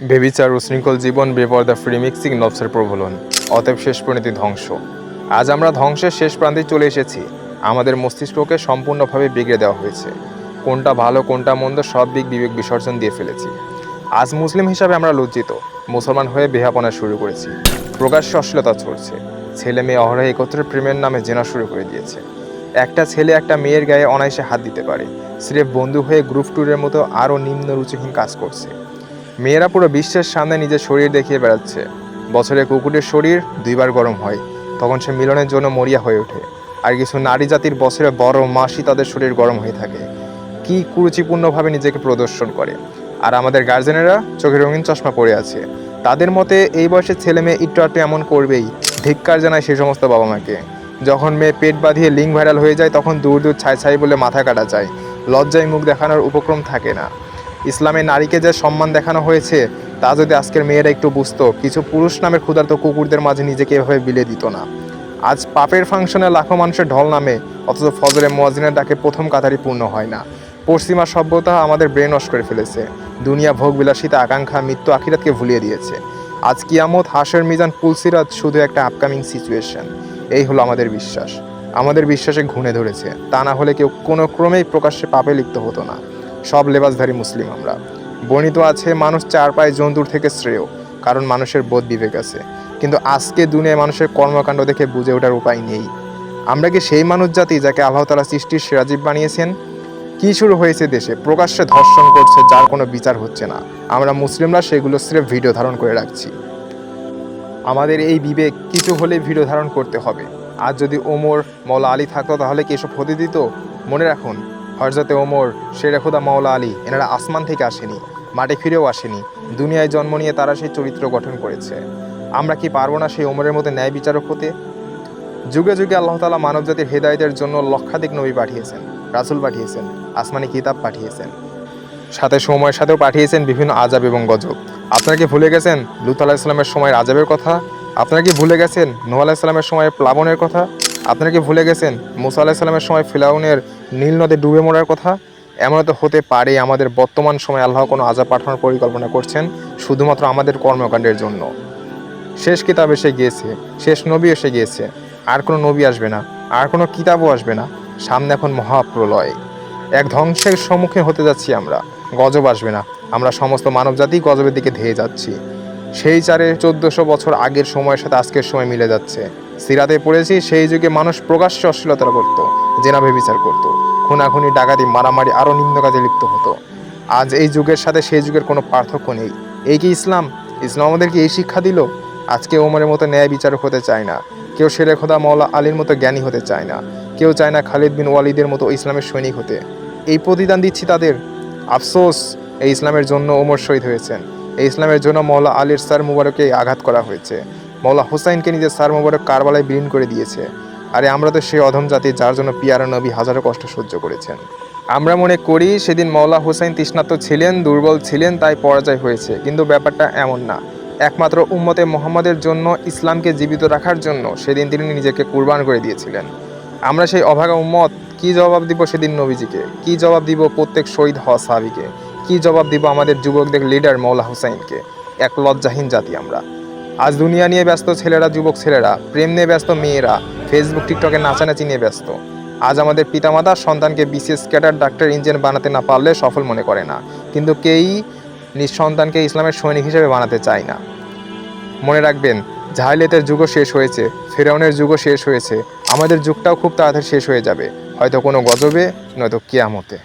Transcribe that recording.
বেবিচার উশৃঙ্খল জীবন, বেপরদা free mixing, নফসের প্রবলন, অতএব শেষ পরিণতি ধ্বংস। আজ আমরা ধ্বংসের শেষ প্রান্তে চলে এসেছি। আমাদের মস্তিষ্ককে সম্পূর্ণভাবে বিগড়ে দেওয়া হয়েছে। কোনটা ভালো কোনটা মন্দ সব দিক বিবেক বিসর্জন দিয়ে ফেলেছি। আজ মুসলিম হিসাবে আমরা লজ্জিত। মুসলমান হয়ে বেহাপনা শুরু করেছি। প্রকাশ্যে অশ্লীলতা চলছে। ছেলে মেয়ে অহরহ একত্রে প্রেমের নামে জেনা শুরু করে দিয়েছে। একটা ছেলে একটা মেয়ের গায়ে অনায়াসে হাত দিতে পারে। স্রেফ বন্ধু হয়ে গ্রুপ ট্যুরের মতো আরও নিম্ন রুচিহীন কাজ করছে। মেয়েরা পুরো বিশ্বের সামনে নিজের শরীর দেখিয়ে বেড়াচ্ছে। বছরে কুকুরের শরীর 2বার গরম হয়, তখন সে মিলনের জন্য মরিয়া হয়ে ওঠে। আর কিছু নারী জাতির বছরে 12 মাসই তাদের শরীর গরম হয়ে থাকে। কি কুরুচিপূর্ণভাবে নিজেকে প্রদর্শন করে। আর আমাদের গার্জেনেরা চোখে রঙিন চশমা পরে আছে। তাদের মতে এই বয়সের ছেলে মেয়ে একটু আধটু এমন করবেই। ধিক্কার জানায় সেই সমস্ত বাবা মাকে। যখন মেয়ে পেট বাঁধিয়ে লিঙ্ক ভাইরাল হয়ে যায় তখন দূর দূর ছাই ছাই বলে মাথা কাটা যায়। লজ্জায় মুখ দেখানোর উপক্রম থাকে না। ইসলামে নারীকে যে সম্মান দেখানো হয়েছে তা যদি আজকের মেয়েরা একটু বুঝতো, কিছু পুরুষ নামের ক্ষুধার্ত কুকুরদের মাঝে নিজেকে এভাবে বিলিয়ে দিত না। আজ পাপের ফাংশনে লাখো মানুষের ঢল নামে, অথচ ফজরে মুয়াজ্জিনের ডাকে প্রথম কাতারই পূর্ণ হয় না। পশ্চিমা সভ্যতা আমাদের ব্রেন ওয়াশ করে ফেলেছে। দুনিয়া ভোগ বিলাসিতা, আকাঙ্ক্ষা, মৃত্যু, আখিরাতকে ভুলিয়ে দিয়েছে। আজ কিয়ামত, হাসের মিজান, পুলসিরাত শুধু একটা আপকামিং সিচুয়েশন। এই হলো আমাদের বিশ্বাস। আমাদের বিশ্বাসে ঘুণে ধরেছে। তা না হলে কেউ কোনো ক্রমেই প্রকাশ্যে পাপে লিপ্ত হতো না। সব লেবাসধারী মুসলিম আমরা। বর্ণিত আছে মানুষ 4 পায়ে জন্তুর থেকে শ্রেয়, কারণ মানুষের বোধ বিবেক আছে। কিন্তু আজকে দুনিয়ায় মানুষের কর্মকাণ্ড দেখে বুঝে ওঠার উপায় নেই। আমরা কি সেই মানুষ জাতি যাকে আল্লাহ তাআলা সৃষ্টির সেরা জীব বানিয়েছেন? কি শুরু হয়েছে দেশে? প্রকাশ্যে ধর্ষণ করছে যার কোনো বিচার হচ্ছে না। আমরা মুসলিমরা সেগুলো স্রেফ ভিডিও ধারণ করে রাখছি। আমাদের এই বিবেক কিছু হলে ভিডিও ধারণ করতে হবে। আজ যদি ওমর, মওলা আলী থাকতো তাহলে কি এসব হতে দিত? মনে রাখুন, হযরতে ওমর, শেরে খুদা মওলা আলী, এনারা আসমান থেকে আসেনি, মাটি ফিরেও আসেনি। দুনিয়ায় জন্ম নিয়ে তারা সেই চরিত্র গঠন করেছে। আমরা কি পারবো না সেই ওমরের মতো ন্যায় বিচারক হতে? যুগে যুগে আল্লাহ তাআলা মানবজাতির হেদায়েতের জন্য লক্ষাধিক নবী পাঠিয়েছেন, রাসূল পাঠিয়েছেন, আসমানি কিতাব পাঠিয়েছেন, সাথে সময়ের সাথেও পাঠিয়েছেন বিভিন্ন আযাব এবং গজব। আপনারা কি ভুলে গেছেন লূত আলাইহিস সালামের সময়ের আযাবের কথা? আপনারা কি ভুলে গেছেন নূহ আলাইহিস সালামের সময়ের প্লাবনের কথা? আপনারা কি ভুলে গেছেন মূসা আলাইহিস সালামের সময় ফিরআউনের নীল নদে ডুবে মরার কথা? এমন তো হতে পারে আমাদের বর্তমান সময়ে আল্লাহ কোনো আযাব পাঠানোর পরিকল্পনা করছেন শুধুমাত্র আমাদের কর্মকাণ্ডের জন্য। শেষ কিতাব এসে গিয়েছে, শেষ নবী এসে গিয়েছে, আর কোনো নবী আসবে না, আর কোনো কিতাবও আসবে না। সামনে এখন মহাপ্রলয়, এক ধ্বংসের সম্মুখীন হতে যাচ্ছি আমরা। গজব আসবে না, আমরা সমস্ত মানবজাতি গজবের দিকে ধেয়ে যাচ্ছি। সেই 1400 বছর আগের সময়ের সাথে আজকের সময় মিলে যাচ্ছে। সিরাতে পড়েছি সেই যুগে মানুষ প্রকাশ্যে অশ্লীলতা করত, জেনা ব্যভিচার করত, খুনাখুনি, ডাকাতি, মারামারি, আরও নিম্ন কাজে লিপ্ত হতো। আজ এই যুগের সাথে সেই যুগের কোনো পার্থক্য নেই। এই কি ইসলাম? ইসলাম আমাদেরকে এই শিক্ষা দিল? আজকে ওমরের মতো ন্যায় বিচারক হতে চায় না কেউ, শেরে খোদা মওলা আলীর মতো জ্ঞানী হতে চায় না কেউ, চায় না খালিদ বিন ওয়ালিদের মতো ইসলামের সৈনিক হতে। এই প্রতিদান দিচ্ছি তাদের। আফসোস, এই ইসলামের জন্য ওমর শহীদ হয়েছেন। এই ইসলামের জন্য মওলা আলীর সার মুবারকে আঘাত করা হয়েছে। মওলা হুসাইনকে নিজের সার মুবারক কারবালায় বিলীন করে দিয়েছে। আরে আমরা তো সেই অধম জাতি যার জন্য পিয়ারা নবী হাজারো কষ্ট সহ্য করেছেন। আমরা মনে করি সেদিন মওলা হুসাইন তৃষ্ণার্ত ছিলেন, দুর্বল ছিলেন, তাই পরাজয় হয়েছে। কিন্তু ব্যাপারটা এমন না। একমাত্র উম্মতে মুহাম্মাদের জন্য, ইসলামকে জীবিত রাখার জন্য সেদিন তিনি নিজেকে কুরবান করে দিয়েছিলেন। আমরা সেই অভাগা উম্মত কি জবাব দিব সেদিন নবীজিকে? কি জবাব দিব প্রত্যেক শহীদ হওয়া সাহাবীকে? কি জবাব দিব আমাদের যুবকদের লিডার মওলা হুসাইনকে? এক লজ্জাহীন জাতি আমরা। আজ দুনিয়া নিয়ে ব্যস্ত ছেলেরা, যুবক ছেলেরা, প্রেম নিয়ে ব্যস্ত মেয়েরা, ফেসবুক টিকটকে নাচানাচি নিয়ে ব্যস্ত। আজ আমাদের পিতামাতা সন্তানকে বিসিএস ক্যাডার, ডাক্তার, ইঞ্জিনিয়ার বানাতে না পারলে সফল মনে করে না। কিন্তু কেউই নিজ সন্তানকে ইসলামের সৈনিক হিসেবে বানাতে চায় না। মনে রাখবেন, জাহেলিয়াতের যুগও শেষ হয়েছে, ফিরআউনের যুগও শেষ হয়েছে। আমাদের যুগটাও খুব তাড়াতাড়ি শেষ হয়ে যাবে, হয়তো কোনো গজবে, নয়তো কিয়ামতে।